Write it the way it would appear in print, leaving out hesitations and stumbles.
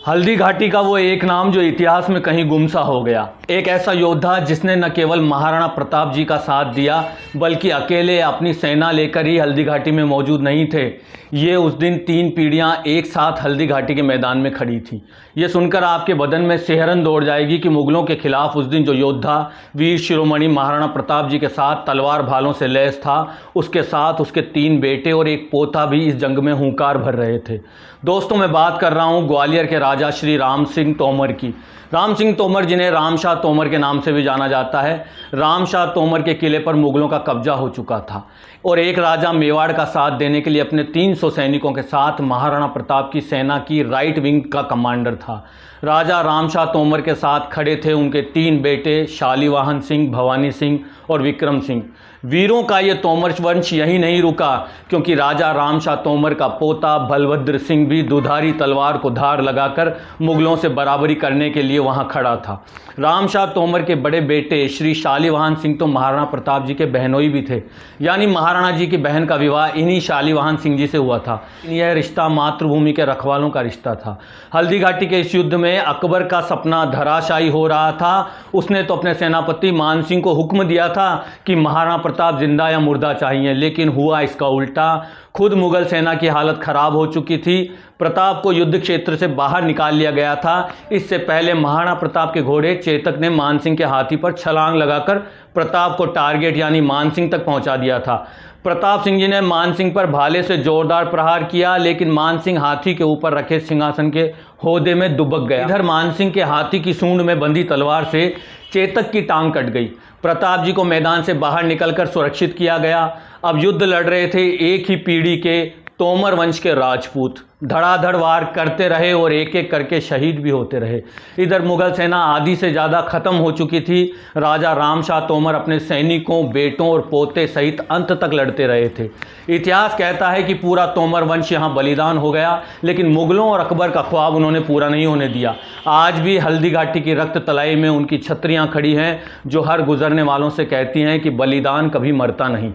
हल्दी घाटी का वो एक नाम जो इतिहास में कहीं गुमसा हो गया। एक ऐसा योद्धा जिसने न केवल महाराणा प्रताप जी का साथ दिया बल्कि अकेले अपनी सेना लेकर ही हल्दी घाटी में मौजूद नहीं थे। ये उस दिन 3 पीढ़ियां एक साथ हल्दी घाटी के मैदान में खड़ी थी। ये सुनकर आपके बदन में सिहरन दौड़ जाएगी कि मुगलों के खिलाफ उस दिन जो योद्धा वीर शिरोमणि महाराणा प्रताप जी के साथ तलवार भालों से लैस था, उसके साथ उसके 3 बेटे और एक पोता भी इस जंग में हुंकार भर रहे थे। दोस्तों, मैं बात कर रहा हूँ ग्वालियर के राजा श्री राम सिंह तोमर की। राम सिंह तोमर, जिन्हें रामशाह तोमर के नाम से भी जाना जाता है। रामशाह तोमर के किले पर मुगलों का कब्जा हो चुका था और एक राजा मेवाड़ का साथ देने के लिए अपने 300 सैनिकों के साथ महाराणा प्रताप की सेना की राइट विंग का कमांडर था। राजा रामशाह तोमर के साथ खड़े थे उनके 3 बेटे शालीवाहन सिंह, भवानी सिंह और विक्रम सिंह। वीरों का ये तोमर वंश यही नहीं रुका, क्योंकि राजा रामशाह तोमर का पोता बलभद्र सिंह भी दुधारी तलवार को धार लगाकर मुगलों से बराबरी करने के लिए वहां खड़ा था। रामशाह तोमर के बड़े बेटे श्री शालीवाहन सिंह तो महाराणा प्रताप जी के बहनोई भी थे, यानी महाराणा जी की बहन का विवाह इन्हीं शालीवाहन सिंह जी से हुआ था। यह रिश्ता मातृभूमि के रखवालों का रिश्ता था। हल्दी घाटी के इस युद्ध में अकबर का सपना धराशायी हो रहा था। उसने तो अपने सेनापति मान सिंह को हुक्म दिया था कि महाराणा प्रताप जिंदा या मुर्दा चाहिए, लेकिन हुआ इसका उल्टा। खुद मुगल सेना की हालत खराब हो चुकी थी। प्रताप को युद्ध क्षेत्र से बाहर निकाल लिया गया था। इससे पहले महाराणा प्रताप के घोड़े चेतक ने मान सिंह के हाथी पर छलांग लगाकर प्रताप को टारगेट यानी मान सिंह तक पहुंचा दिया था। प्रताप सिंह जी ने मान सिंह पर भाले से जोरदार प्रहार किया, लेकिन मान सिंह हाथी के ऊपर रखे सिंहासन के होदे में दुबक गया। इधर मान सिंह के हाथी की सूंड में बंधी तलवार से चेतक की टांग कट गई। प्रताप जी को मैदान से बाहर निकलकर सुरक्षित किया गया। अब युद्ध लड़ रहे थे एक ही पीढ़ी के तोमर वंश के राजपूत। धड़ाधड़ वार करते रहे और एक एक करके शहीद भी होते रहे। इधर मुगल सेना आधी से ज़्यादा खत्म हो चुकी थी। राजा रामशाह तोमर अपने सैनिकों, बेटों और पोते सहित अंत तक लड़ते रहे थे। इतिहास कहता है कि पूरा तोमर वंश यहाँ बलिदान हो गया, लेकिन मुगलों और अकबर का ख्वाब उन्होंने पूरा नहीं होने दिया। आज भी हल्दी घाटी की रक्त तलाई में उनकी छत्रियाँ खड़ी हैं, जो हर गुजरने वालों से कहती हैं कि बलिदान कभी मरता नहीं।